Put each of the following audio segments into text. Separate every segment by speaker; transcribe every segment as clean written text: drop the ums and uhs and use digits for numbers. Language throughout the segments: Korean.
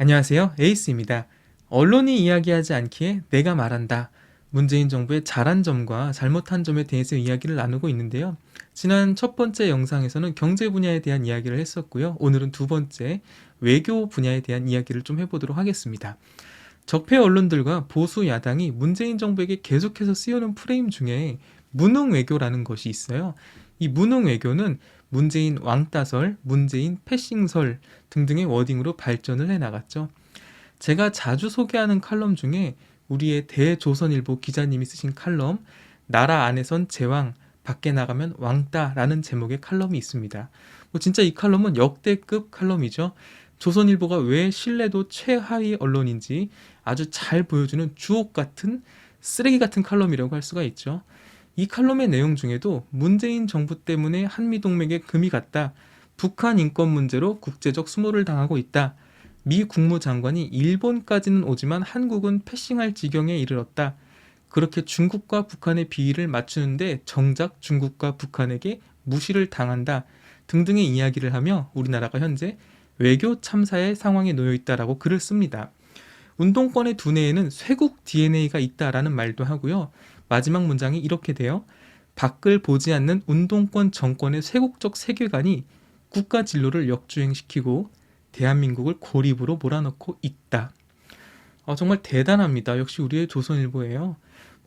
Speaker 1: 안녕하세요. 에이스입니다. 언론이 이야기하지 않기에 내가 말한다. 문재인 정부의 잘한 점과 잘못한 점에 대해서 이야기를 나누고 있는데요. 지난 첫 번째 영상에서는 경제 분야에 대한 이야기를 했었고요. 오늘은 두 번째 외교 분야에 대한 이야기를 좀 해보도록 하겠습니다. 적폐 언론들과 보수 야당이 문재인 정부에게 계속해서 씌우는 프레임 중에 무능 외교라는 것이 있어요. 이 무능 외교는 문재인 왕따설, 문재인 패싱설 등등의 워딩으로 발전을 해나갔죠. 제가 자주 소개하는 칼럼 중에 우리의 대조선일보 기자님이 쓰신 칼럼 나라 안에선 제왕, 밖에 나가면 왕따라는 제목의 칼럼이 있습니다. 진짜 이 칼럼은 역대급 칼럼이죠. 조선일보가 왜 신뢰도 최하위 언론인지 아주 잘 보여주는 주옥 같은 쓰레기 같은 칼럼이라고 할 수가 있죠. 이 칼럼의 내용 중에도 문재인 정부 때문에 한미동맹에 금이 갔다. 북한 인권 문제로 국제적 수모를 당하고 있다. 미 국무장관이 일본까지는 오지만 한국은 패싱할 지경에 이르렀다. 그렇게 중국과 북한의 비위를 맞추는데 정작 중국과 북한에게 무시를 당한다. 등등의 이야기를 하며 우리나라가 현재 외교 참사의 상황에 놓여 있다라고 글을 씁니다. 운동권의 두뇌에는 쇄국 DNA가 있다라는 말도 하고요. 마지막 문장이 이렇게 돼요. 밖을 보지 않는 운동권 정권의 쇄국적 세계관이 국가 진로를 역주행시키고 대한민국을 고립으로 몰아넣고 있다. 정말 대단합니다. 역시 우리의 조선일보예요.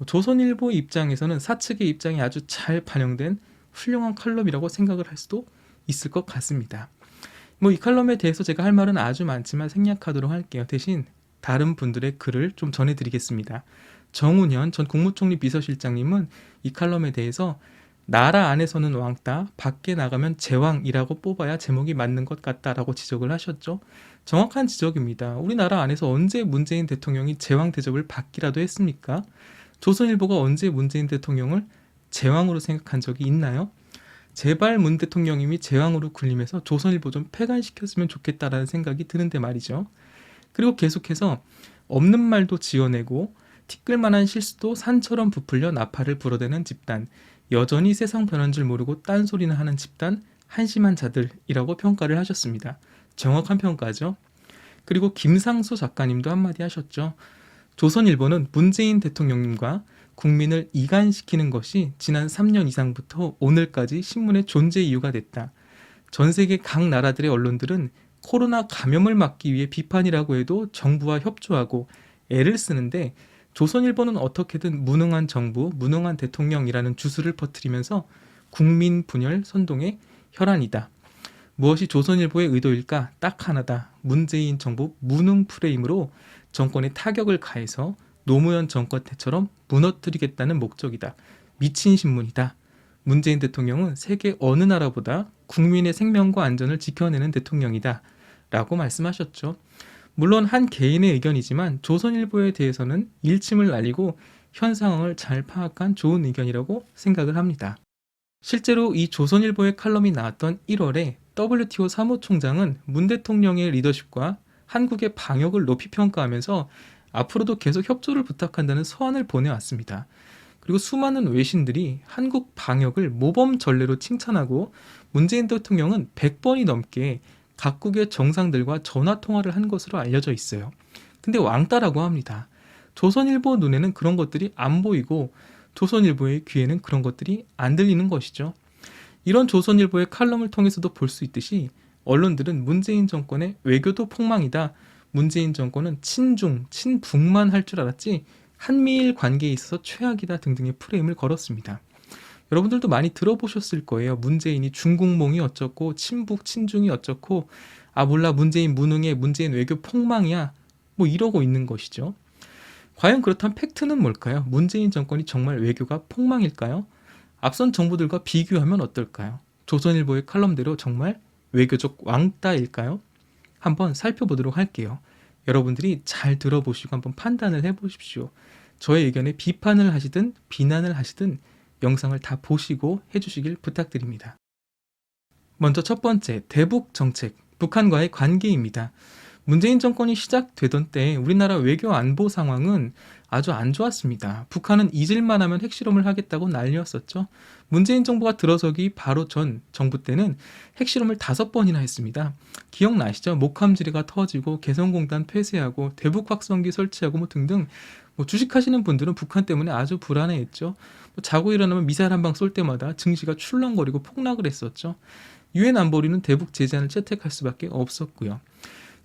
Speaker 1: 조선일보 입장에서는 사측의 입장이 아주 잘 반영된 훌륭한 칼럼이라고 생각을 할 수도 있을 것 같습니다. 이 칼럼에 대해서 제가 할 말은 아주 많지만 생략하도록 할게요. 대신 다른 분들의 글을 좀 전해드리겠습니다. 정운현 전 국무총리 비서실장님은 이 칼럼에 대해서 나라 안에서는 왕따, 밖에 나가면 제왕이라고 뽑아야 제목이 맞는 것 같다라고 지적을 하셨죠. 정확한 지적입니다. 우리나라 안에서 언제 문재인 대통령이 제왕 대접을 받기라도 했습니까? 조선일보가 언제 문재인 대통령을 제왕으로 생각한 적이 있나요? 제발 문 대통령님이 제왕으로 군림해서 조선일보 좀 폐간시켰으면 좋겠다라는 생각이 드는데 말이죠. 그리고 계속해서 없는 말도 지어내고 티끌만한 실수도 산처럼 부풀려 나팔을 불어대는 집단, 여전히 세상 변한 줄 모르고 딴소리나 하는 집단, 한심한 자들이라고 평가를 하셨습니다. 정확한 평가죠. 그리고 김상수 작가님도 한마디 하셨죠. 조선일보는 문재인 대통령님과 국민을 이간시키는 것이 지난 3년 이상부터 오늘까지 신문의 존재 이유가 됐다. 전 세계 각 나라들의 언론들은 코로나 감염을 막기 위해 비판이라고 해도 정부와 협조하고 애를 쓰는데 조선일보는 어떻게든 무능한 정부, 무능한 대통령이라는 주술을 퍼뜨리면서 국민 분열 선동의 혈안이다. 무엇이 조선일보의 의도일까? 딱 하나다. 문재인 정부 무능 프레임으로 정권에 타격을 가해서 노무현 정권 때처럼 무너뜨리겠다는 목적이다. 미친 신문이다. 문재인 대통령은 세계 어느 나라보다 국민의 생명과 안전을 지켜내는 대통령이다. 라고 말씀하셨죠. 물론 한 개인의 의견이지만 조선일보에 대해서는 일침을 날리고 현 상황을 잘 파악한 좋은 의견이라고 생각을 합니다. 실제로 이 조선일보의 칼럼이 나왔던 1월에 WTO 사무총장은 문 대통령의 리더십과 한국의 방역을 높이 평가하면서 앞으로도 계속 협조를 부탁한다는 서한을 보내왔습니다. 그리고 수많은 외신들이 한국 방역을 모범 전례로 칭찬하고 문재인 대통령은 100번이 넘게 각국의 정상들과 전화 통화를 한 것으로 알려져 있어요. 근데 왕따라고 합니다. 조선일보 눈에는 그런 것들이 안 보이고 조선일보의 귀에는 그런 것들이 안 들리는 것이죠. 이런 조선일보의 칼럼을 통해서도 볼 수 있듯이 언론들은 문재인 정권의 외교도 폭망이다. 문재인 정권은 친중, 친북만 할 줄 알았지 한미일 관계에 있어서 최악이다 등등의 프레임을 걸었습니다. 여러분들도 많이 들어보셨을 거예요. 문재인이 중국몽이 어쩌고 친북 친중이 어쩌고 몰라 문재인 무능해 문재인 외교 폭망이야 이러고 있는 것이죠. 과연 그렇다면 팩트는 뭘까요? 문재인 정권이 정말 외교가 폭망일까요? 앞선 정부들과 비교하면 어떨까요? 조선일보의 칼럼대로 정말 외교적 왕따일까요? 한번 살펴보도록 할게요. 여러분들이 잘 들어보시고 한번 판단을 해보십시오. 저의 의견에 비판을 하시든 비난을 하시든 영상을 다 보시고 해주시길 부탁드립니다. 먼저 첫 번째, 대북 정책, 북한과의 관계입니다. 문재인 정권이 시작되던 때 우리나라 외교 안보 상황은 아주 안 좋았습니다. 북한은 잊을만 하면 핵실험을 하겠다고 난리였었죠. 문재인 정부가 들어서기 바로 전 정부 때는 핵실험을 5번이나 했습니다. 기억나시죠? 목함지뢰가 터지고 개성공단 폐쇄하고 대북 확성기 설치하고 뭐 등등. 뭐 주식하시는 분들은 북한 때문에 아주 불안해했죠. 뭐 자고 일어나면 미사일 한 방 쏠 때마다 증시가 출렁거리고 폭락을 했었죠. 유엔 안보리는 대북 제재안을 채택할 수밖에 없었고요.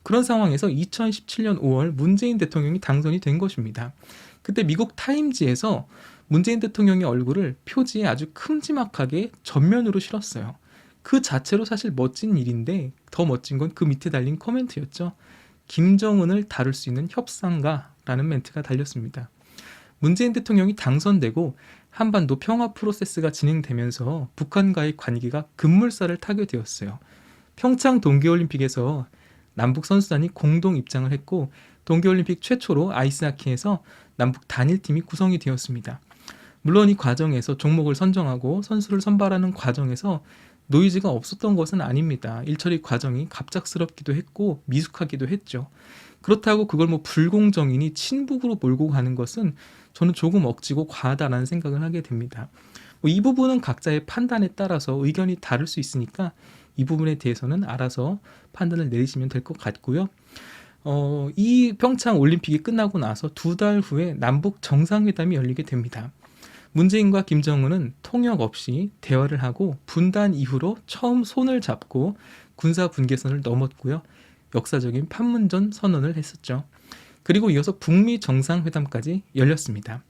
Speaker 1: 그런 상황에서 2017년 5월 문재인 대통령이 당선이 된 것입니다. 그때 미국 타임지에서 문재인 대통령의 얼굴을 표지에 아주 큼지막하게 전면으로 실었어요. 그 자체로 사실 멋진 일인데 더 멋진 건 그 밑에 달린 코멘트였죠. 김정은을 다룰 수 있는 협상가라는 멘트가 달렸습니다. 문재인 대통령이 당선되고 한반도 평화 프로세스가 진행되면서 북한과의 관계가 급물살을 타게 되었어요. 평창 동계올림픽에서 남북 선수단이 공동 입장을 했고 동계올림픽 최초로 아이스하키에서 남북 단일팀이 구성이 되었습니다. 물론 이 과정에서 종목을 선정하고 선수를 선발하는 과정에서 노이즈가 없었던 것은 아닙니다. 일처리 과정이 갑작스럽기도 했고 미숙하기도 했죠. 그렇다고 그걸 뭐 불공정이니 친북으로 몰고 가는 것은 저는 조금 억지고 과하다라는 생각을 하게 됩니다. 이 부분은 각자의 판단에 따라서 의견이 다를 수 있으니까 이 부분에 대해서는 알아서 판단을 내리시면 될 것 같고요. 이 평창 올림픽이 끝나고 나서 2달 후에 남북 정상회담이 열리게 됩니다. 문재인과 김정은은 통역 없이 대화를 하고 분단 이후로 처음 손을 잡고 군사 분계선을 넘었고요. 역사적인 판문점 선언을 했었죠. 그리고 이어서 북미 정상회담까지 열렸습니다.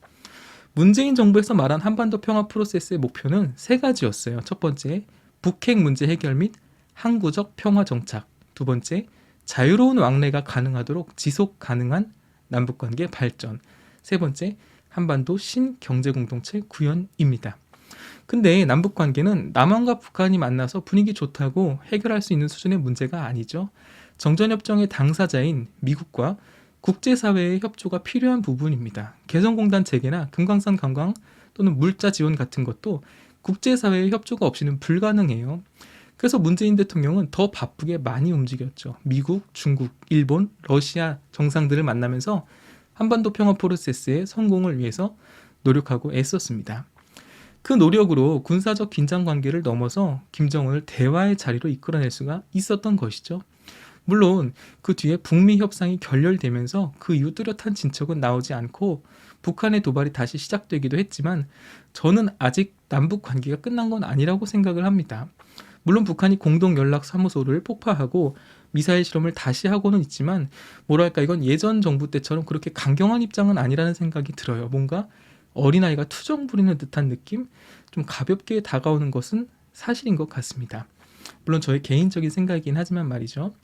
Speaker 1: 문재인 정부에서 말한 한반도 평화 프로세스의 목표는 3가지였어요. 첫 번째, 북핵 문제 해결 및 항구적 평화 정착. 두 번째, 자유로운 왕래가 가능하도록 지속 가능한 남북관계 발전. 세 번째, 한반도 신경제공동체 구현입니다. 근데 남북관계는 남한과 북한이 만나서 분위기 좋다고 해결할 수 있는 수준의 문제가 아니죠. 정전협정의 당사자인 미국과 국제사회의 협조가 필요한 부분입니다. 개성공단 재개나 금강산 관광 또는 물자 지원 같은 것도 국제사회의 협조가 없이는 불가능해요. 그래서 문재인 대통령은 더 바쁘게 많이 움직였죠. 미국, 중국, 일본, 러시아 정상들을 만나면서 한반도 평화 프로세스의 성공을 위해서 노력하고 애썼습니다. 그 노력으로 군사적 긴장 관계를 넘어서 김정은을 대화의 자리로 이끌어낼 수가 있었던 것이죠. 물론 그 뒤에 북미 협상이 결렬되면서 그 이후 뚜렷한 진척은 나오지 않고 북한의 도발이 다시 시작되기도 했지만 저는 아직 남북 관계가 끝난 건 아니라고 생각을 합니다. 물론 북한이 공동연락사무소를 폭파하고 미사일 실험을 다시 하고는 있지만 뭐랄까 이건 예전 정부 때처럼 그렇게 강경한 입장은 아니라는 생각이 들어요. 뭔가 어린아이가 투정 부리는 듯한 느낌? 좀 가볍게 다가오는 것은 사실인 것 같습니다. 물론 저의 개인적인 생각이긴 하지만 말이죠.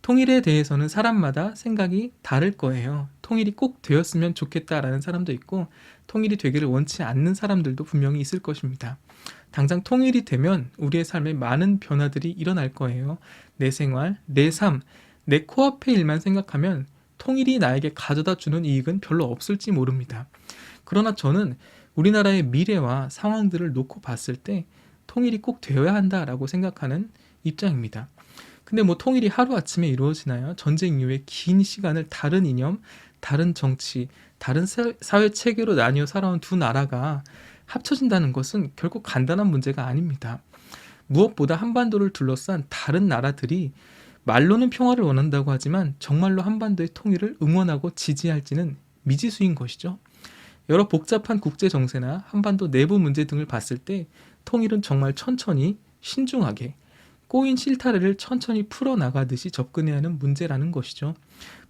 Speaker 1: 통일에 대해서는 사람마다 생각이 다를 거예요. 통일이 꼭 되었으면 좋겠다라는 사람도 있고 통일이 되기를 원치 않는 사람들도 분명히 있을 것입니다. 당장 통일이 되면 우리의 삶에 많은 변화들이 일어날 거예요. 내 생활, 내 삶, 내 코앞의 일만 생각하면 통일이 나에게 가져다 주는 이익은 별로 없을지 모릅니다. 그러나 저는 우리나라의 미래와 상황들을 놓고 봤을 때 통일이 꼭 되어야 한다라고 생각하는 입장입니다. 근데 뭐 통일이 하루아침에 이루어지나요? 전쟁 이후에 긴 시간을 다른 이념, 다른 정치, 다른 사회 체계로 나뉘어 살아온 두 나라가 합쳐진다는 것은 결코 간단한 문제가 아닙니다. 무엇보다 한반도를 둘러싼 다른 나라들이 말로는 평화를 원한다고 하지만 정말로 한반도의 통일을 응원하고 지지할지는 미지수인 것이죠. 여러 복잡한 국제 정세나 한반도 내부 문제 등을 봤을 때 통일은 정말 천천히 신중하게 꼬인 실타래를 천천히 풀어나가듯이 접근해야 하는 문제라는 것이죠.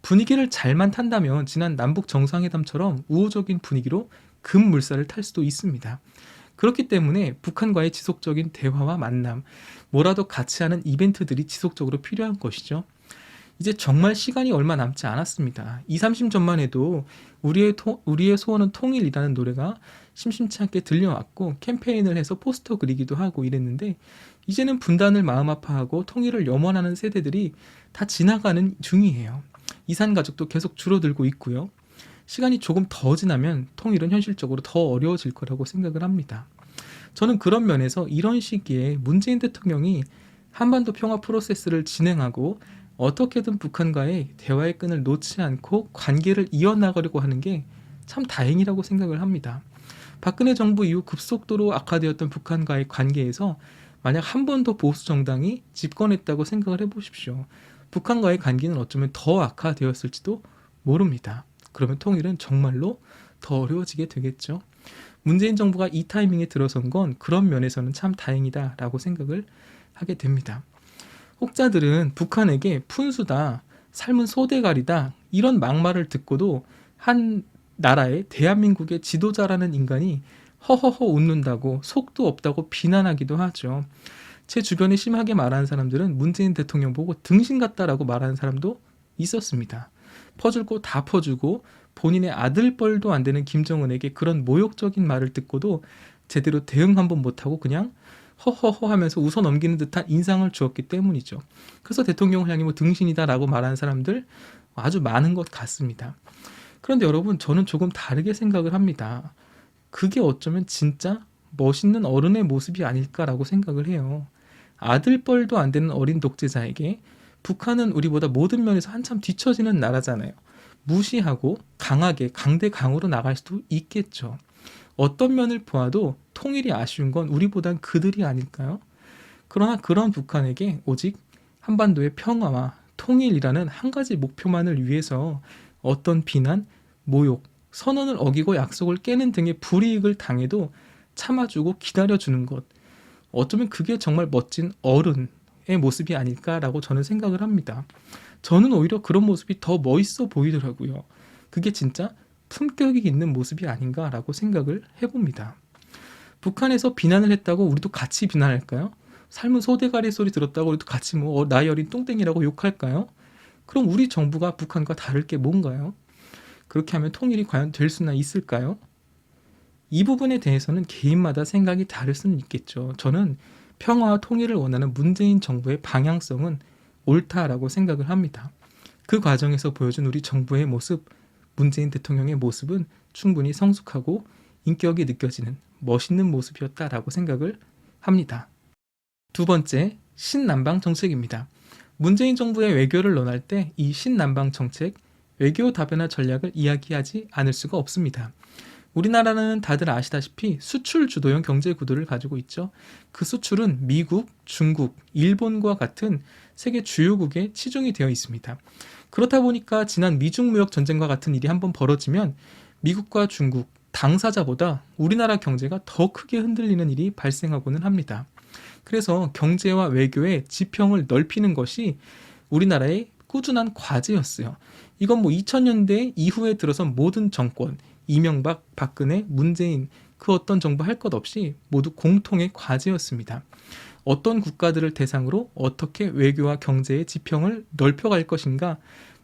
Speaker 1: 분위기를 잘만 탄다면 지난 남북 정상회담처럼 우호적인 분위기로 급물살을 탈 수도 있습니다. 그렇기 때문에 북한과의 지속적인 대화와 만남, 뭐라도 같이 하는 이벤트들이 지속적으로 필요한 것이죠. 이제 정말 시간이 얼마 남지 않았습니다. 2, 30년 전만 해도 우리의 소원은 통일이라는 노래가 심심치 않게 들려왔고 캠페인을 해서 포스터 그리기도 하고 이랬는데 이제는 분단을 마음 아파하고 통일을 염원하는 세대들이 다 지나가는 중이에요. 이산 가족도 계속 줄어들고 있고요. 시간이 조금 더 지나면 통일은 현실적으로 더 어려워질 거라고 생각을 합니다. 저는 그런 면에서 이런 시기에 문재인 대통령이 한반도 평화 프로세스를 진행하고 어떻게든 북한과의 대화의 끈을 놓지 않고 관계를 이어나가려고 하는 게 참 다행이라고 생각을 합니다. 박근혜 정부 이후 급속도로 악화되었던 북한과의 관계에서 만약 한 번 더 보수 정당이 집권했다고 생각을 해보십시오. 북한과의 관계는 어쩌면 더 악화되었을지도 모릅니다. 그러면 통일은 정말로 더 어려워지게 되겠죠. 문재인 정부가 이 타이밍에 들어선 건 그런 면에서는 참 다행이다라고 생각을 하게 됩니다. 혹자들은 북한에게 푼수다, 삶은 소대가리다 이런 막말을 듣고도 한 나라의 대한민국의 지도자라는 인간이 허허허 웃는다고 속도 없다고 비난하기도 하죠. 제 주변에 심하게 말하는 사람들은 문재인 대통령 보고 등신 같다라고 말하는 사람도 있었습니다. 퍼줄 거 다 퍼주고 본인의 아들뻘도 안 되는 김정은에게 그런 모욕적인 말을 듣고도 제대로 대응 한번 못하고 그냥 허허허 하면서 웃어 넘기는 듯한 인상을 주었기 때문이죠. 그래서 대통령을 향해 뭐 등신이다라고 말하는 사람들 아주 많은 것 같습니다. 그런데 여러분, 저는 조금 다르게 생각을 합니다. 그게 어쩌면 진짜 멋있는 어른의 모습이 아닐까라고 생각을 해요. 아들뻘도 안 되는 어린 독재자에게 북한은 우리보다 모든 면에서 한참 뒤처지는 나라잖아요. 무시하고 강하게 강대강으로 나갈 수도 있겠죠. 어떤 면을 보아도 통일이 아쉬운 건 우리보단 그들이 아닐까요? 그러나 그런 북한에게 오직 한반도의 평화와 통일이라는 한 가지 목표만을 위해서 어떤 비난, 모욕, 선언을 어기고 약속을 깨는 등의 불이익을 당해도 참아주고 기다려주는 것, 어쩌면 그게 정말 멋진 어른의 모습이 아닐까라고 저는 생각을 합니다. 저는 오히려 그런 모습이 더 멋있어 보이더라고요. 그게 진짜 품격이 있는 모습이 아닌가라고 생각을 해봅니다. 북한에서 비난을 했다고 우리도 같이 비난할까요? 삶은 소대가리 소리 들었다고 우리도 같이 뭐 나이 어린 똥땡이라고 욕할까요? 그럼 우리 정부가 북한과 다를 게 뭔가요? 그렇게 하면 통일이 과연 될 수나 있을까요? 이 부분에 대해서는 개인마다 생각이 다를 수는 있겠죠. 저는 평화와 통일을 원하는 문재인 정부의 방향성은 옳다라고 생각을 합니다. 그 과정에서 보여준 우리 정부의 모습, 문재인 대통령의 모습은 충분히 성숙하고 인격이 느껴지는 멋있는 모습이었다라고 생각을 합니다. 두 번째, 신남방 정책입니다. 문재인 정부의 외교를 논할 때 이 신남방 정책, 외교 다변화 전략을 이야기하지 않을 수가 없습니다. 우리나라는 다들 아시다시피 수출 주도형 경제 구도를 가지고 있죠. 그 수출은 미국, 중국, 일본과 같은 세계 주요국에 치중이 되어 있습니다. 그렇다 보니까 지난 미중 무역 전쟁과 같은 일이 한번 벌어지면 미국과 중국, 당사자보다 우리나라 경제가 더 크게 흔들리는 일이 발생하고는 합니다. 그래서 경제와 외교의 지평을 넓히는 것이 우리나라의 꾸준한 과제였어요. 이건 뭐 2000년대 이후에 들어선 모든 정권, 이명박, 박근혜, 문재인 그 어떤 정부 할 것 없이 모두 공통의 과제였습니다. 어떤 국가들을 대상으로 어떻게 외교와 경제의 지평을 넓혀갈 것인가,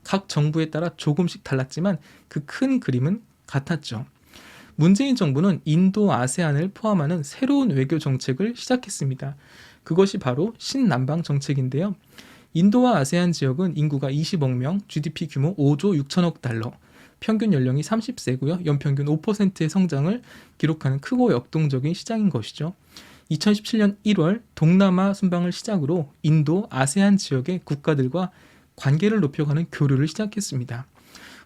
Speaker 1: 각 정부에 따라 조금씩 달랐지만 그 큰 그림은 같았죠. 문재인 정부는 인도 아세안을 포함하는 새로운 외교 정책을 시작했습니다. 그것이 바로 신남방 정책인데요. 인도와 아세안 지역은 인구가 20억 명, GDP 규모 5조 6천억 달러, 평균 연령이 30세고요. 연평균 5%의 성장을 기록하는 크고 역동적인 시장인 것이죠. 2017년 1월 동남아 순방을 시작으로 인도, 아세안 지역의 국가들과 관계를 높여가는 교류를 시작했습니다.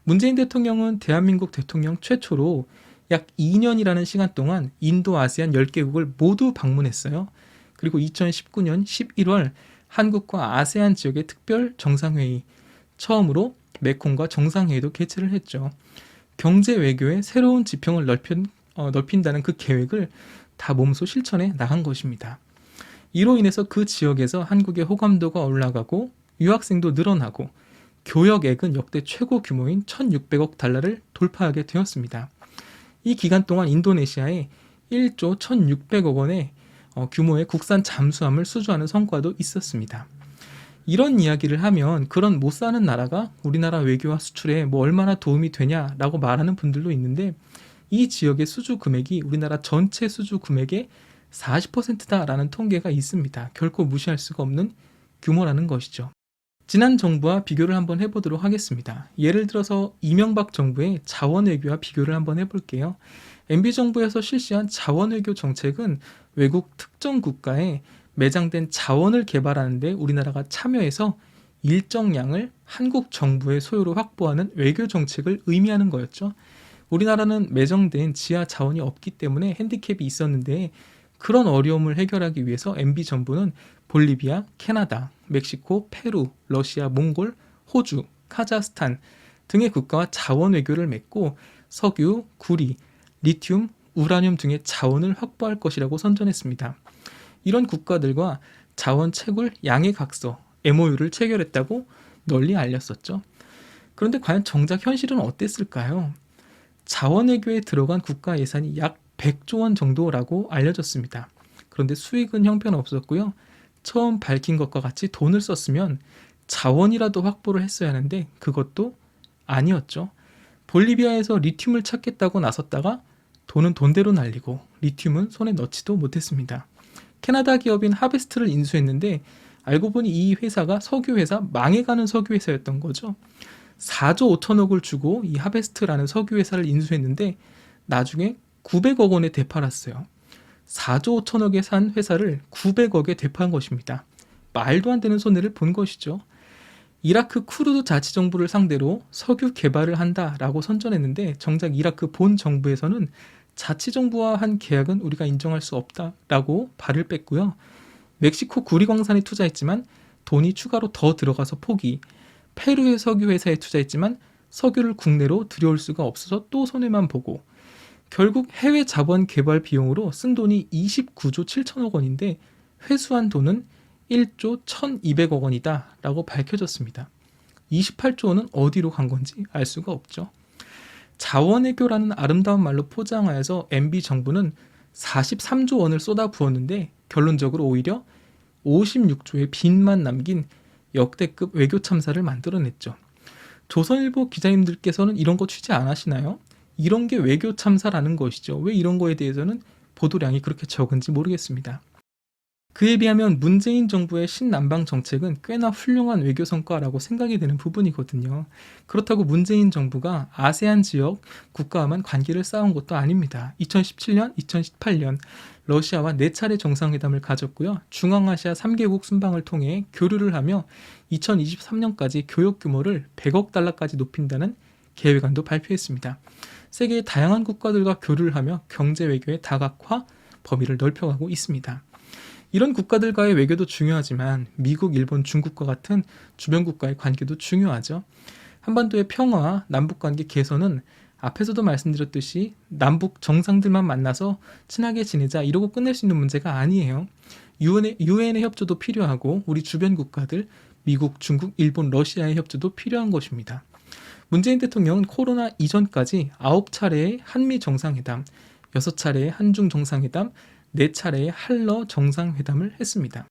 Speaker 1: 문재인 대통령은 대한민국 대통령 최초로 약 2년이라는 시간 동안 인도, 아세안 10개국을 모두 방문했어요. 그리고 2019년 11월 한국과 아세안 지역의 특별 정상회의, 처음으로 메콩과 정상회의도 개최를 했죠. 경제 외교의 새로운 지평을 넓힌다는 그 계획을 다 몸소 실천해 나간 것입니다. 이로 인해서 그 지역에서 한국의 호감도가 올라가고 유학생도 늘어나고 교역액은 역대 최고 규모인 1,600억 달러를 돌파하게 되었습니다. 이 기간 동안 인도네시아에 1조 1,600억 원의 규모의 국산 잠수함을 수주하는 성과도 있었습니다. 이런 이야기를 하면 그런 못 사는 나라가 우리나라 외교와 수출에 뭐 얼마나 도움이 되냐라고 말하는 분들도 있는데, 이 지역의 수주 금액이 우리나라 전체 수주 금액의 40%다라는 통계가 있습니다. 결코 무시할 수가 없는 규모라는 것이죠. 지난 정부와 비교를 한번 해보도록 하겠습니다. 예를 들어서 이명박 정부의 자원외교와 비교를 한번 해볼게요. MB 정부에서 실시한 자원외교 정책은 외국 특정 국가에 매장된 자원을 개발하는 데 우리나라가 참여해서 일정량을 한국 정부의 소유로 확보하는 외교 정책을 의미하는 거였죠. 우리나라는 매정된 지하 자원이 없기 때문에 핸디캡이 있었는데 그런 어려움을 해결하기 위해서 MB 정부는 볼리비아, 캐나다, 멕시코, 페루, 러시아, 몽골, 호주, 카자흐스탄 등의 국가와 자원 외교를 맺고 석유, 구리, 리튬, 우라늄 등의 자원을 확보할 것이라고 선전했습니다. 이런 국가들과 자원 채굴 양해각서 MOU를 체결했다고 널리 알렸었죠. 그런데 과연 정작 현실은 어땠을까요? 자원 외교에 들어간 국가 예산이 약 100조 원 정도라고 알려졌습니다. 그런데 수익은 형편없었고요. 처음 밝힌 것과 같이 돈을 썼으면 자원이라도 확보를 했어야 하는데 그것도 아니었죠. 볼리비아에서 리튬을 찾겠다고 나섰다가 돈은 돈대로 날리고 리튬은 손에 넣지도 못했습니다. 캐나다 기업인 하베스트를 인수했는데 알고 보니 이 회사가 석유회사, 망해가는 석유회사였던 거죠. 4조 5천억을 주고 이 하베스트라는 석유회사를 인수했는데 나중에 900억 원에 되팔았어요. 4조 5천억에 산 회사를 900억에 되팔은 것입니다. 말도 안 되는 손해를 본 것이죠. 이라크 쿠르드 자치정부를 상대로 석유 개발을 한다라고 선전했는데 정작 이라크 본 정부에서는 자치정부와 한 계약은 우리가 인정할 수 없다라고 발을 뺐고요. 멕시코 구리광산에 투자했지만 돈이 추가로 더 들어가서 포기. 페루의 석유회사에 투자했지만 석유를 국내로 들여올 수가 없어서 또 손해만 보고 결국 해외 자본 개발 비용으로 쓴 돈이 29조 7천억 원인데 회수한 돈은 1조 1,200억 원이다 라고 밝혀졌습니다. 28조 원은 어디로 간 건지 알 수가 없죠. 자원외교라는 아름다운 말로 포장하여서 MB 정부는 43조 원을 쏟아부었는데 결론적으로 오히려 56조의 빚만 남긴 역대급 외교 참사를 만들어냈죠. 조선일보 기자님들께서는 이런 거 취재 안 하시나요? 이런 게 외교 참사라는 것이죠. 왜 이런 거에 대해서는 보도량이 그렇게 적은지 모르겠습니다. 그에 비하면 문재인 정부의 신남방 정책은 꽤나 훌륭한 외교 성과라고 생각이 되는 부분이거든요. 그렇다고 문재인 정부가 아세안 지역 국가와만 관계를 쌓은 것도 아닙니다. 2017년, 2018년 러시아와 4차례 정상회담을 가졌고요. 중앙아시아 3개국 순방을 통해 교류를 하며 2023년까지 교역 규모를 100억 달러까지 높인다는 계획안도 발표했습니다. 세계의 다양한 국가들과 교류를 하며 경제 외교의 다각화 범위를 넓혀가고 있습니다. 이런 국가들과의 외교도 중요하지만 미국, 일본, 중국과 같은 주변 국가의 관계도 중요하죠. 한반도의 평화와 남북관계 개선은 앞에서도 말씀드렸듯이 남북 정상들만 만나서 친하게 지내자 이러고 끝낼 수 있는 문제가 아니에요. 유엔의 협조도 필요하고 우리 주변 국가들 미국, 중국, 일본, 러시아의 협조도 필요한 것입니다. 문재인 대통령은 코로나 이전까지 9차례의 한미 정상회담, 6차례의 한중 정상회담, 4차례의 한러 정상회담을 했습니다.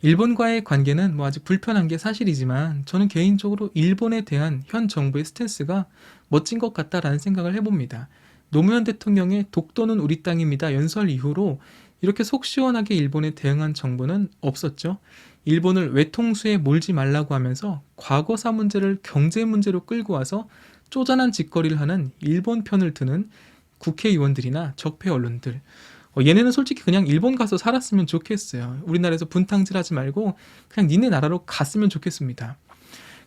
Speaker 1: 일본과의 관계는 아직 불편한 게 사실이지만 저는 개인적으로 일본에 대한 현 정부의 스탠스가 멋진 것 같다라는 생각을 해봅니다. 노무현 대통령의 독도는 우리 땅입니다 연설 이후로 이렇게 속 시원하게 일본에 대응한 정부는 없었죠. 일본을 외통수에 몰지 말라고 하면서 과거사 문제를 경제 문제로 끌고 와서 쪼잔한 짓거리를 하는 일본 편을 드는 국회의원들이나 적폐 언론들, 얘네는 솔직히 그냥 일본 가서 살았으면 좋겠어요. 우리나라에서 분탕질하지 말고 그냥 니네 나라로 갔으면 좋겠습니다.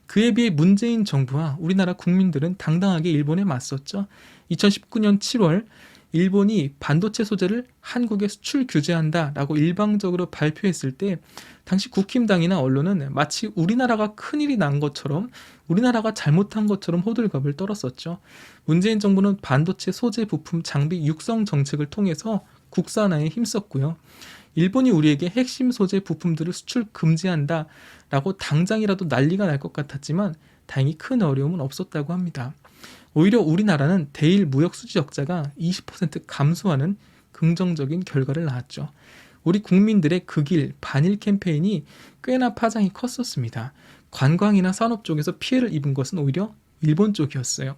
Speaker 1: 그에 비해 문재인 정부와 우리나라 국민들은 당당하게 일본에 맞섰죠. 2019년 7월 일본이 반도체 소재를 한국에 수출 규제한다라고 일방적으로 발표했을 때 당시 국힘당이나 언론은 마치 우리나라가 큰일이 난 것처럼 우리나라가 잘못한 것처럼 호들갑을 떨었었죠. 문재인 정부는 반도체 소재 부품 장비 육성 정책을 통해서 국산화에 힘썼고요. 일본이 우리에게 핵심 소재 부품들을 수출 금지한다라고 당장이라도 난리가 날 것 같았지만 다행히 큰 어려움은 없었다고 합니다. 오히려 우리나라는 대일 무역 수지 적자가 20% 감소하는 긍정적인 결과를 낳았죠. 우리 국민들의 극일, 반일 캠페인이 꽤나 파장이 컸었습니다. 관광이나 산업 쪽에서 피해를 입은 것은 오히려 일본 쪽이었어요.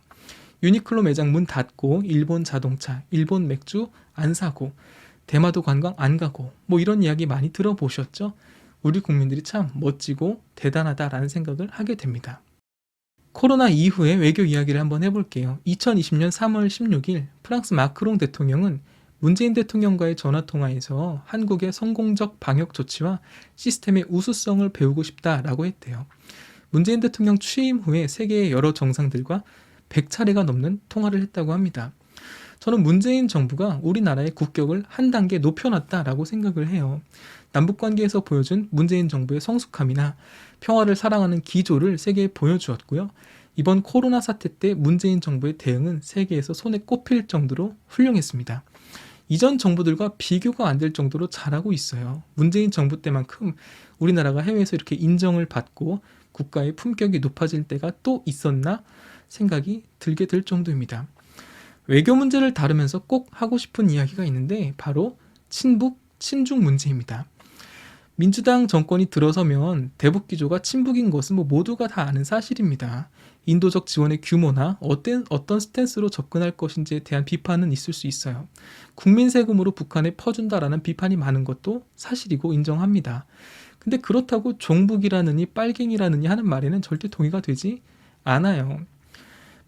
Speaker 1: 유니클로 매장 문 닫고 일본 자동차, 일본 맥주 안 사고 대마도 관광 안 가고 이런 이야기 많이 들어보셨죠? 우리 국민들이 참 멋지고 대단하다라는 생각을 하게 됩니다. 코로나 이후의 외교 이야기를 한번 해볼게요. 2020년 3월 16일 프랑스 마크롱 대통령은 문재인 대통령과의 전화통화에서 한국의 성공적 방역 조치와 시스템의 우수성을 배우고 싶다라고 했대요. 문재인 대통령 취임 후에 세계의 여러 정상들과 100차례가 넘는 통화를 했다고 합니다. 저는 문재인 정부가 우리나라의 국격을 한 단계 높여놨다라고 생각을 해요. 남북관계에서 보여준 문재인 정부의 성숙함이나 평화를 사랑하는 기조를 세계에 보여주었고요. 이번 코로나 사태 때 문재인 정부의 대응은 세계에서 손에 꼽힐 정도로 훌륭했습니다. 이전 정부들과 비교가 안 될 정도로 잘하고 있어요. 문재인 정부 때만큼 우리나라가 해외에서 이렇게 인정을 받고 국가의 품격이 높아질 때가 또 있었나 생각이 들게 될 정도입니다. 외교 문제를 다루면서 꼭 하고 싶은 이야기가 있는데 바로 친북, 친중 문제입니다. 민주당 정권이 들어서면 대북 기조가 친북인 것은 모두가 다 아는 사실입니다. 인도적 지원의 규모나 어떤 스탠스로 접근할 것인지에 대한 비판은 있을 수 있어요. 국민 세금으로 북한에 퍼준다라는 비판이 많은 것도 사실이고 인정합니다. 근데 그렇다고 종북이라느니 빨갱이라느니 하는 말에는 절대 동의가 되지 않아요.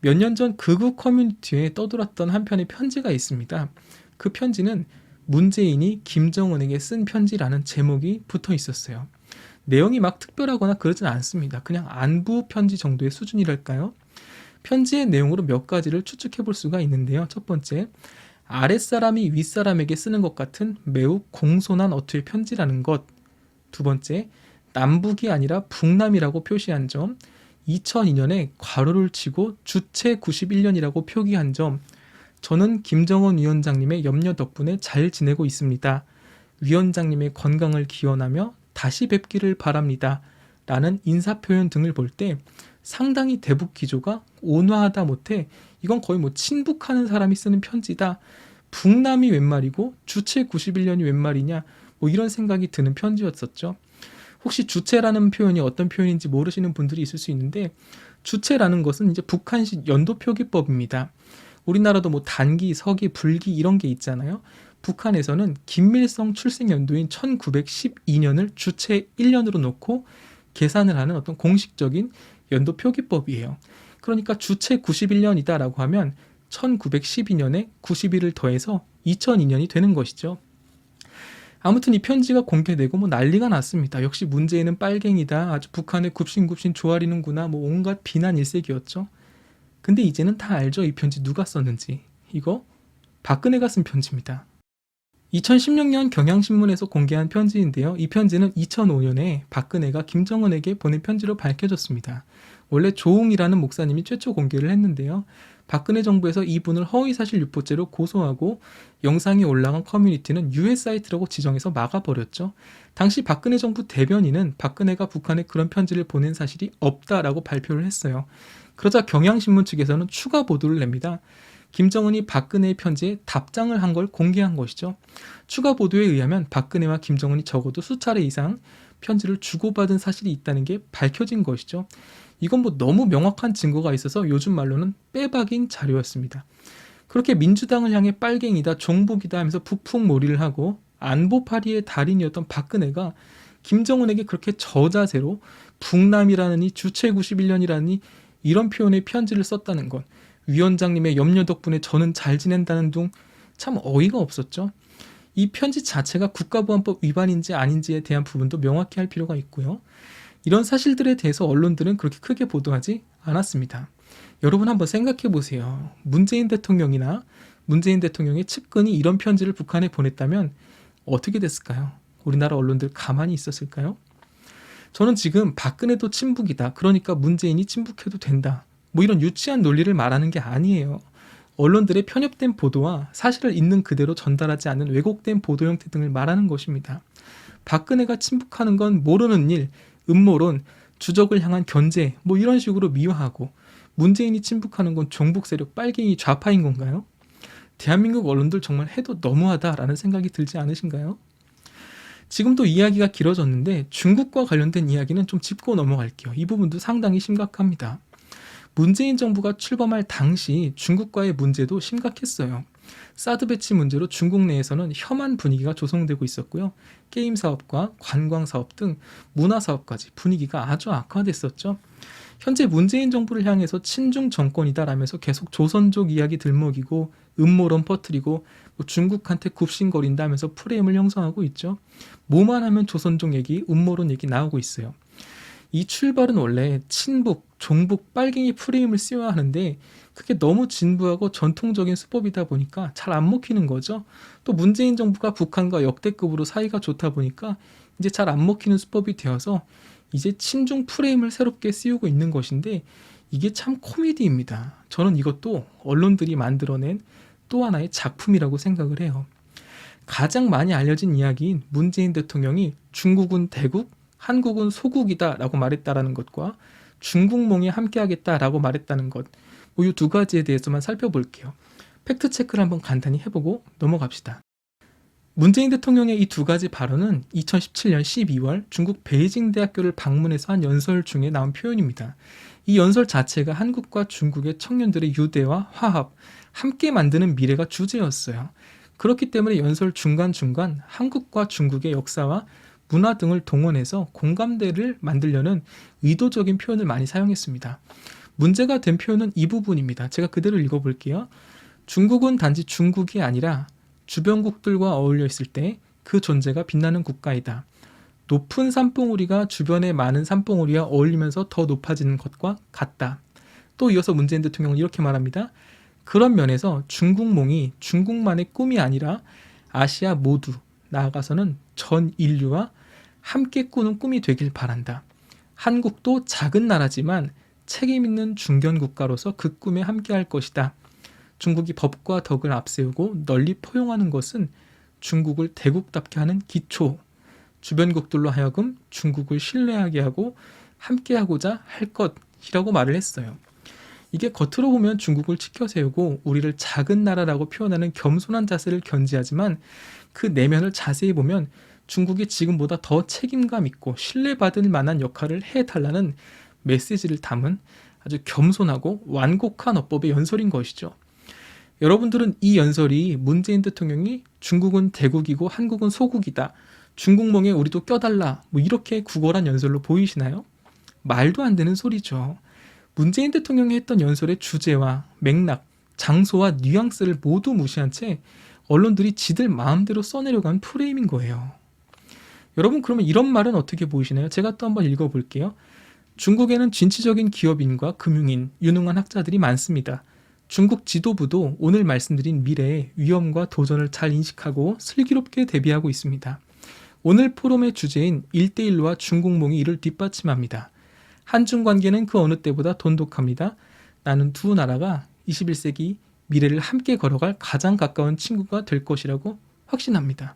Speaker 1: 몇 년 전 극우 커뮤니티에 떠돌았던 한 편의 편지가 있습니다. 그 편지는 문재인이 김정은에게 쓴 편지라는 제목이 붙어 있었어요. 내용이 막 특별하거나 그러진 않습니다. 그냥 안부 편지 정도의 수준이랄까요? 편지의 내용으로 몇 가지를 추측해 볼 수가 있는데요. 첫 번째, 아랫사람이 윗사람에게 쓰는 것 같은 매우 공손한 어투의 편지라는 것. 두 번째, 남북이 아니라 북남이라고 표시한 점. 2002년에 괄호를 치고 주체 91년이라고 표기한 점. 저는 김정은 위원장님의 염려 덕분에 잘 지내고 있습니다. 위원장님의 건강을 기원하며 다시 뵙기를 바랍니다. 라는 인사표현 등을 볼 때 상당히 대북 기조가 온화하다 못해 이건 거의 친북하는 사람이 쓰는 편지다. 북남이 웬 말이고 주체 91년이 웬 말이냐 이런 생각이 드는 편지였었죠. 혹시 주체라는 표현이 어떤 표현인지 모르시는 분들이 있을 수 있는데 주체라는 것은 이제 북한식 연도표기법입니다. 우리나라도 단기, 서기, 불기 이런 게 있잖아요. 북한에서는 김일성 출생 연도인 1912년을 주체 1년으로 놓고 계산을 하는 어떤 공식적인 연도 표기법이에요. 그러니까 주체 91년이다라고 하면 1912년에 91을 더해서 2002년이 되는 것이죠. 아무튼 이 편지가 공개되고 난리가 났습니다. 역시 문재인은 빨갱이다. 아주 북한에 굽신굽신 조아리는구나. 온갖 비난 일색이었죠. 근데 이제는 다 알죠. 이 편지 누가 썼는지. 이거 박근혜가 쓴 편지입니다. 2016년 경향신문에서 공개한 편지인데요. 이 편지는 2005년에 박근혜가 김정은에게 보낸 편지로 밝혀졌습니다. 원래 조웅이라는 목사님이 최초 공개를 했는데요. 박근혜 정부에서 이분을 허위사실 유포죄로 고소하고 영상이 올라간 커뮤니티는 유해 사이트라고 지정해서 막아버렸죠. 당시 박근혜 정부 대변인은 박근혜가 북한에 그런 편지를 보낸 사실이 없다라고 발표를 했어요. 그러자 경향신문 측에서는 추가 보도를 냅니다. 김정은이 박근혜의 편지에 답장을 한 걸 공개한 것이죠. 추가 보도에 의하면 박근혜와 김정은이 적어도 수차례 이상 편지를 주고받은 사실이 있다는 게 밝혀진 것이죠. 이건 너무 명확한 증거가 있어서 요즘 말로는 빼박인 자료였습니다. 그렇게 민주당을 향해 빨갱이다, 종북이다 하면서 북풍몰이를 하고 안보파리의 달인이었던 박근혜가 김정은에게 그렇게 저자세로 북남이라느니 주체 91년이라느니 이런 표현의 편지를 썼다는 것, 위원장님의 염려 덕분에 저는 잘 지낸다는 둥 참 어이가 없었죠. 이 편지 자체가 국가보안법 위반인지 아닌지에 대한 부분도 명확히 할 필요가 있고요. 이런 사실들에 대해서 언론들은 그렇게 크게 보도하지 않았습니다. 여러분 한번 생각해 보세요. 문재인 대통령이나 문재인 대통령의 측근이 이런 편지를 북한에 보냈다면 어떻게 됐을까요? 우리나라 언론들 가만히 있었을까요? 저는 지금 박근혜도 친북이다. 그러니까 문재인이 친북해도 된다. 이런 유치한 논리를 말하는 게 아니에요. 언론들의 편협된 보도와 사실을 있는 그대로 전달하지 않는 왜곡된 보도 형태 등을 말하는 것입니다. 박근혜가 친북하는 건 모르는 일, 음모론, 주적을 향한 견제 이런 식으로 미화하고 문재인이 친북하는 건 종북 세력 빨갱이 좌파인 건가요? 대한민국 언론들 정말 해도 너무하다라는 생각이 들지 않으신가요? 지금도 이야기가 길어졌는데 중국과 관련된 이야기는 좀 짚고 넘어갈게요. 이 부분도 상당히 심각합니다. 문재인 정부가 출범할 당시 중국과의 문제도 심각했어요. 사드 배치 문제로 중국 내에서는 혐한 분위기가 조성되고 있었고요. 게임 사업과 관광 사업 등 문화 사업까지 분위기가 아주 악화됐었죠. 현재 문재인 정부를 향해서 친중 정권이다라면서 계속 조선족 이야기 들먹이고 음모론 퍼뜨리고 중국한테 굽신거린다면서 프레임을 형성하고 있죠. 뭐만 하면 조선족 얘기, 음모론 얘기 나오고 있어요. 이 출발은 원래 친북, 종북, 빨갱이 프레임을 씌워야 하는데 그게 너무 진부하고 전통적인 수법이다 보니까 잘 안 먹히는 거죠. 또 문재인 정부가 북한과 역대급으로 사이가 좋다 보니까 이제 잘 안 먹히는 수법이 되어서 이제 친중 프레임을 새롭게 씌우고 있는 것인데 이게 참 코미디입니다. 저는 이것도 언론들이 만들어낸 또 하나의 작품이라고 생각을 해요. 가장 많이 알려진 이야기인 문재인 대통령이 중국은 대국, 한국은 소국이다 라고 말했다라는 것과 중국몽에 함께하겠다라고 말했다는 것, 이 두 가지에 대해서만 살펴볼게요. 팩트체크를 한번 간단히 해보고 넘어갑시다. 문재인 대통령의 이 두 가지 발언은 2017년 12월 중국 베이징 대학교를 방문해서 한 연설 중에 나온 표현입니다. 이 연설 자체가 한국과 중국의 청년들의 유대와 화합, 함께 만드는 미래가 주제였어요. 그렇기 때문에 연설 중간중간 한국과 중국의 역사와 문화 등을 동원해서 공감대를 만들려는 의도적인 표현을 많이 사용했습니다. 문제가 된 표현은 이 부분입니다. 제가 그대로 읽어볼게요. 중국은 단지 중국이 아니라 주변국들과 어울려 있을 때 그 존재가 빛나는 국가이다. 높은 산봉우리가 주변의 많은 산봉우리와 어울리면서 더 높아지는 것과 같다. 또 이어서 문재인 대통령은 이렇게 말합니다. 그런 면에서 중국몽이 중국만의 꿈이 아니라 아시아 모두, 나아가서는 전 인류와 함께 꾸는 꿈이 되길 바란다. 한국도 작은 나라지만 책임 있는 중견 국가로서 그 꿈에 함께할 것이다. 중국이 법과 덕을 앞세우고 널리 포용하는 것은 중국을 대국답게 하는 기초, 주변국들로 하여금 중국을 신뢰하게 하고 함께하고자 할 것이라고 말을 했어요. 이게 겉으로 보면 중국을 치켜세우고 우리를 작은 나라라고 표현하는 겸손한 자세를 견지하지만 그 내면을 자세히 보면 중국이 지금보다 더 책임감 있고 신뢰받을 만한 역할을 해달라는 메시지를 담은 아주 겸손하고 완곡한 어법의 연설인 것이죠. 여러분들은 이 연설이 문재인 대통령이 중국은 대국이고 한국은 소국이다. 중국몽에 우리도 껴달라. 이렇게 구걸한 연설로 보이시나요? 말도 안 되는 소리죠. 문재인 대통령이 했던 연설의 주제와 맥락, 장소와 뉘앙스를 모두 무시한 채 언론들이 지들 마음대로 써내려고 한 프레임인 거예요. 여러분 그러면 이런 말은 어떻게 보이시나요? 제가 또 한번 읽어볼게요. 중국에는 진취적인 기업인과 금융인, 유능한 학자들이 많습니다. 중국 지도부도 오늘 말씀드린 미래의 위험과 도전을 잘 인식하고 슬기롭게 대비하고 있습니다. 오늘 포럼의 주제인 1대1로와 중국몽이 이를 뒷받침합니다. 한중 관계는 그 어느 때보다 돈독합니다. 나는 두 나라가 21세기 미래를 함께 걸어갈 가장 가까운 친구가 될 것이라고 확신합니다.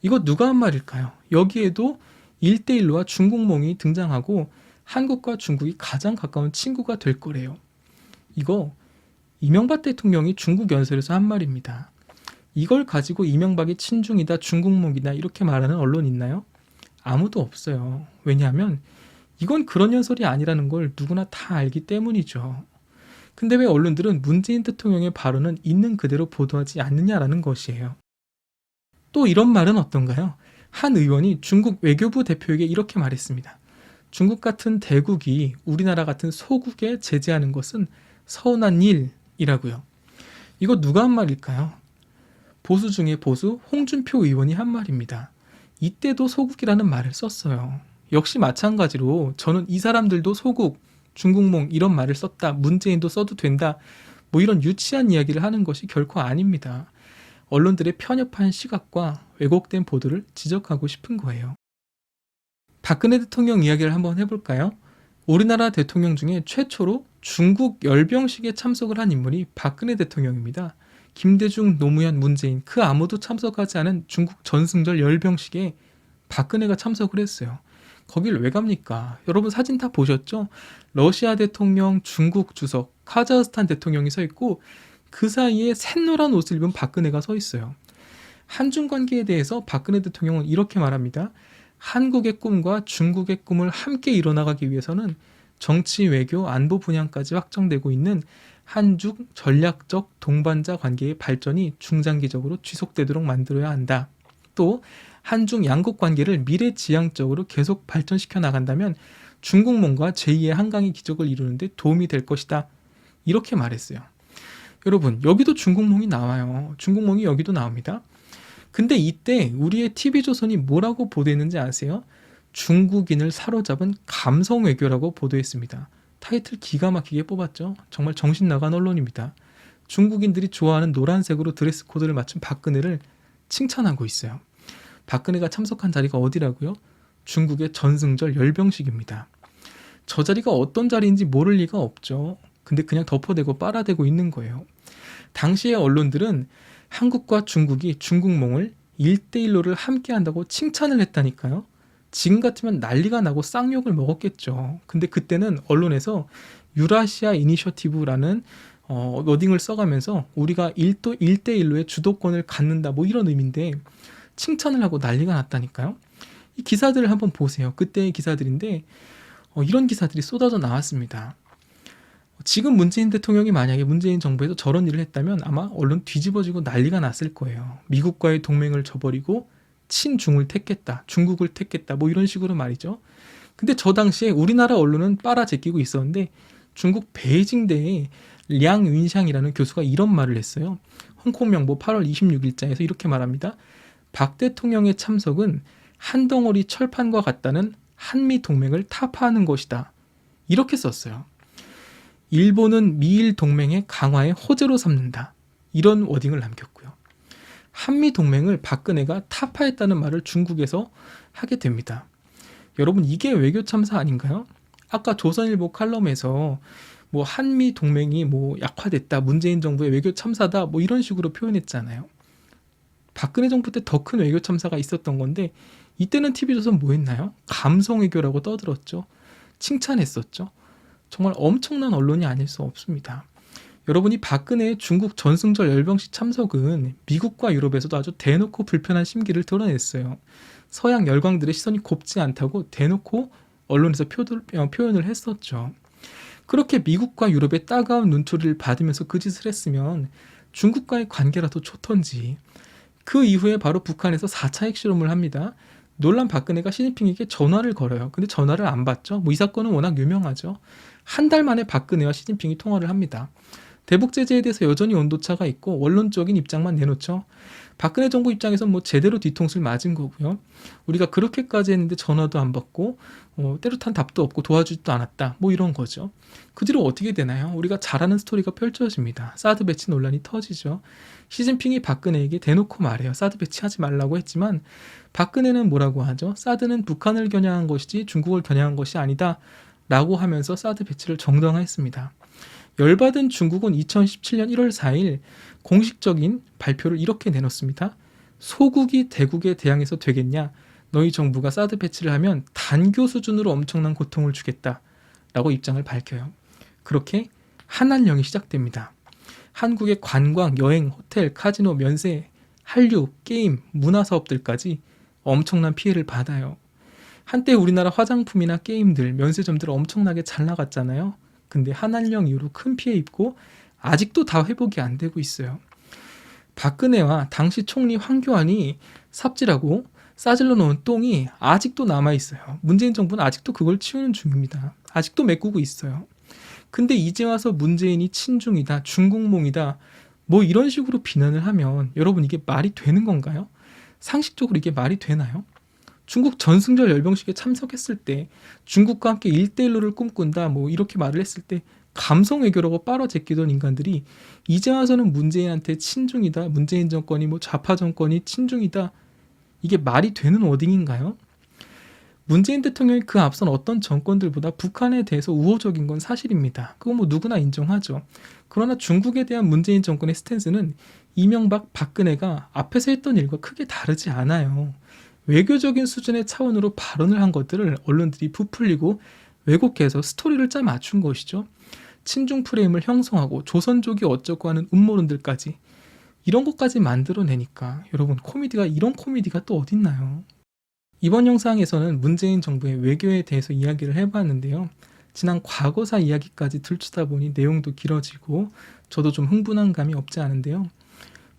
Speaker 1: 이거 누가 한 말일까요? 여기에도 1대1로와 중국몽이 등장하고 한국과 중국이 가장 가까운 친구가 될 거래요. 이거 이명박 대통령이 중국 연설에서 한 말입니다. 이걸 가지고 이명박이 친중이다, 중국몽이다 이렇게 말하는 언론 있나요? 아무도 없어요. 왜냐하면 이건 그런 연설이 아니라는 걸 누구나 다 알기 때문이죠. 근데 왜 언론들은 문재인 대통령의 발언은 있는 그대로 보도하지 않느냐라는 것이에요. 또 이런 말은 어떤가요? 한 의원이 중국 외교부 대표에게 이렇게 말했습니다. 중국 같은 대국이 우리나라 같은 소국에 제재하는 것은 서운한 일이라고요. 이거 누가 한 말일까요? 보수 중에 보수 홍준표 의원이 한 말입니다. 이때도 소국이라는 말을 썼어요. 역시 마찬가지로 저는 이 사람들도 소국, 중국몽 이런 말을 썼다. 문재인도 써도 된다. 이런 유치한 이야기를 하는 것이 결코 아닙니다. 언론들의 편협한 시각과 왜곡된 보도를 지적하고 싶은 거예요. 박근혜 대통령 이야기를 한번 해볼까요? 우리나라 대통령 중에 최초로 중국 열병식에 참석을 한 인물이 박근혜 대통령입니다. 김대중, 노무현, 문재인 그 아무도 참석하지 않은 중국 전승절 열병식에 박근혜가 참석을 했어요. 거길 왜 갑니까? 여러분 사진 다 보셨죠? 러시아 대통령, 중국 주석, 카자흐스탄 대통령이 서 있고 그 사이에 샛노란 옷을 입은 박근혜가 서 있어요. 한중 관계에 대해서 박근혜 대통령은 이렇게 말합니다. 한국의 꿈과 중국의 꿈을 함께 이뤄나가기 위해서는 정치, 외교, 안보 분야까지 확정되고 있는 한중 전략적 동반자 관계의 발전이 중장기적으로 지속되도록 만들어야 한다. 또 한중 양국 관계를 미래지향적으로 계속 발전시켜 나간다면 중국몽과 제2의 한강의 기적을 이루는 데 도움이 될 것이다. 이렇게 말했어요. 여러분 여기도 중국몽이 나와요. 중국몽이 여기도 나옵니다. 근데 이때 우리의 TV조선이 뭐라고 보도했는지 아세요? 중국인을 사로잡은 감성 외교라고 보도했습니다. 타이틀 기가 막히게 뽑았죠. 정말 정신 나간 언론입니다. 중국인들이 좋아하는 노란색으로 드레스 코드를 맞춘 박근혜를 칭찬하고 있어요. 박근혜가 참석한 자리가 어디라고요? 중국의 전승절 열병식입니다. 저 자리가 어떤 자리인지 모를 리가 없죠. 근데 그냥 덮어대고 빨아대고 있는 거예요. 당시의 언론들은 한국과 중국이 중국몽을 1대1로를 함께 한다고 칭찬을 했다니까요. 지금 같으면 난리가 나고 쌍욕을 먹었겠죠. 근데 그때는 언론에서 유라시아 이니셔티브라는 워딩을 써가면서 우리가 1대1로의 주도권을 갖는다 뭐 이런 의미인데 칭찬을 하고 난리가 났다니까요. 이 기사들을 한번 보세요. 그때의 기사들인데 이런 기사들이 쏟아져 나왔습니다. 지금 문재인 대통령이 만약에 문재인 정부에서 저런 일을 했다면 아마 언론 뒤집어지고 난리가 났을 거예요. 미국과의 동맹을 저버리고 친중을 택했다, 중국을 택했다 뭐 이런 식으로 말이죠. 근데 저 당시에 우리나라 언론은 빨아제끼고 있었는데 중국 베이징대에 량윈샹이라는 교수가 이런 말을 했어요. 홍콩명보 8월 26일자에서 이렇게 말합니다. 박 대통령의 참석은 한 덩어리 철판과 같다는 한미 동맹을 타파하는 것이다. 이렇게 썼어요. 일본은 미일 동맹의 강화의 호재로 삼는다. 이런 워딩을 남겼고요. 한미 동맹을 박근혜가 타파했다는 말을 중국에서 하게 됩니다. 여러분 이게 외교 참사 아닌가요? 아까 조선일보 칼럼에서 뭐 한미 동맹이 뭐 약화됐다, 문재인 정부의 외교 참사다 뭐 이런 식으로 표현했잖아요. 박근혜 정부 때 더 큰 외교 참사가 있었던 건데 이때는 TV조선 뭐 했나요? 감성 외교라고 떠들었죠. 칭찬했었죠. 정말 엄청난 언론이 아닐 수 없습니다. 여러분이 박근혜의 중국 전승절 열병식 참석은 미국과 유럽에서도 아주 대놓고 불편한 심기를 드러냈어요. 서양 열강들의 시선이 곱지 않다고 대놓고 언론에서 표현을 했었죠. 그렇게 미국과 유럽의 따가운 눈초리를 받으면서 그 짓을 했으면 중국과의 관계라도 좋던지. 그 이후에 바로 북한에서 4차 핵실험을 합니다. 놀란 박근혜가 시진핑에게 전화를 걸어요. 근데 전화를 안 받죠. 뭐 이 사건은 워낙 유명하죠. 한 달 만에 박근혜와 시진핑이 통화를 합니다. 대북 제재에 대해서 여전히 온도차가 있고 원론적인 입장만 내놓죠. 박근혜 정부 입장에선 뭐 제대로 뒤통수를 맞은 거고요. 우리가 그렇게까지 했는데 전화도 안 받고 때릇한 답도 없고 도와주지도 않았다. 뭐 이런 거죠. 그 뒤로 어떻게 되나요? 우리가 잘 아는 스토리가 펼쳐집니다. 사드 배치 논란이 터지죠. 시진핑이 박근혜에게 대놓고 말해요. 사드 배치하지 말라고 했지만 박근혜는 뭐라고 하죠? 사드는 북한을 겨냥한 것이지 중국을 겨냥한 것이 아니다. 라고 하면서 사드 배치를 정당화했습니다. 열받은 중국은 2017년 1월 4일 공식적인 발표를 이렇게 내놓습니다. 소국이 대국에 대항해서 되겠냐? 너희 정부가 사드 배치를 하면 단교 수준으로 엄청난 고통을 주겠다. 라고 입장을 밝혀요. 그렇게 한한령이 시작됩니다. 한국의 관광, 여행, 호텔, 카지노, 면세, 한류, 게임, 문화사업들까지 엄청난 피해를 받아요. 한때 우리나라 화장품이나 게임들, 면세점들 엄청나게 잘 나갔잖아요. 근데 한한령 이후로 큰 피해 입고 아직도 다 회복이 안 되고 있어요. 박근혜와 당시 총리 황교안이 삽질하고 싸질러 놓은 똥이 아직도 남아있어요. 문재인 정부는 아직도 그걸 치우는 중입니다. 아직도 메꾸고 있어요. 근데 이제 와서 문재인이 친중이다, 중국몽이다 뭐 이런 식으로 비난을 하면 여러분 이게 말이 되는 건가요? 상식적으로 이게 말이 되나요? 중국 전승절 열병식에 참석했을 때 중국과 함께 1대1로를 꿈꾼다 뭐 이렇게 말을 했을 때 감성 외교라고 빨아제끼던 인간들이 이제 와서는 문재인한테 친중이다, 문재인 정권이 뭐 좌파 정권이 친중이다, 이게 말이 되는 워딩인가요? 문재인 대통령이 그 앞선 어떤 정권들보다 북한에 대해서 우호적인 건 사실입니다. 그거 뭐 누구나 인정하죠. 그러나 중국에 대한 문재인 정권의 스탠스는 이명박, 박근혜가 앞에서 했던 일과 크게 다르지 않아요. 외교적인 수준의 차원으로 발언을 한 것들을 언론들이 부풀리고 왜곡해서 스토리를 짜 맞춘 것이죠. 친중 프레임을 형성하고 조선족이 어쩌고 하는 음모론들까지 이런 것까지 만들어내니까 여러분 코미디가 이런 코미디가 또 어딨나요? 이번 영상에서는 문재인 정부의 외교에 대해서 이야기를 해봤는데요. 지난 과거사 이야기까지 들추다 보니 내용도 길어지고 저도 좀 흥분한 감이 없지 않은데요.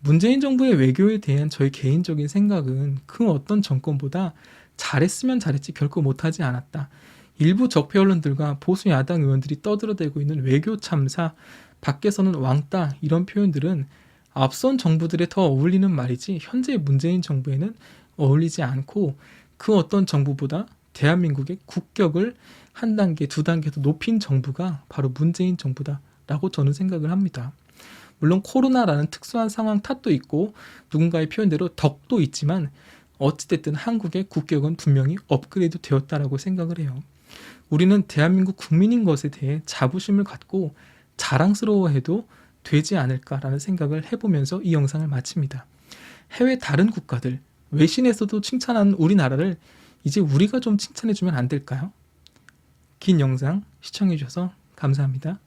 Speaker 1: 문재인 정부의 외교에 대한 저의 개인적인 생각은 그 어떤 정권보다 잘했으면 잘했지 결코 못하지 않았다. 일부 적폐 언론들과 보수 야당 의원들이 떠들어대고 있는 외교 참사, 밖에서는 왕따 이런 표현들은 앞선 정부들에 더 어울리는 말이지 현재 문재인 정부에는 어울리지 않고 그 어떤 정부보다 대한민국의 국격을 한 단계, 두 단계 더 높인 정부가 바로 문재인 정부다라고 저는 생각을 합니다. 물론 코로나라는 특수한 상황 탓도 있고 누군가의 표현대로 덕도 있지만 어찌됐든 한국의 국격은 분명히 업그레이드 되었다라고 생각을 해요. 우리는 대한민국 국민인 것에 대해 자부심을 갖고 자랑스러워해도 되지 않을까라는 생각을 해보면서 이 영상을 마칩니다. 해외 다른 국가들, 외신에서도 칭찬하는 우리나라를 이제 우리가 좀 칭찬해주면 안 될까요? 긴 영상 시청해주셔서 감사합니다.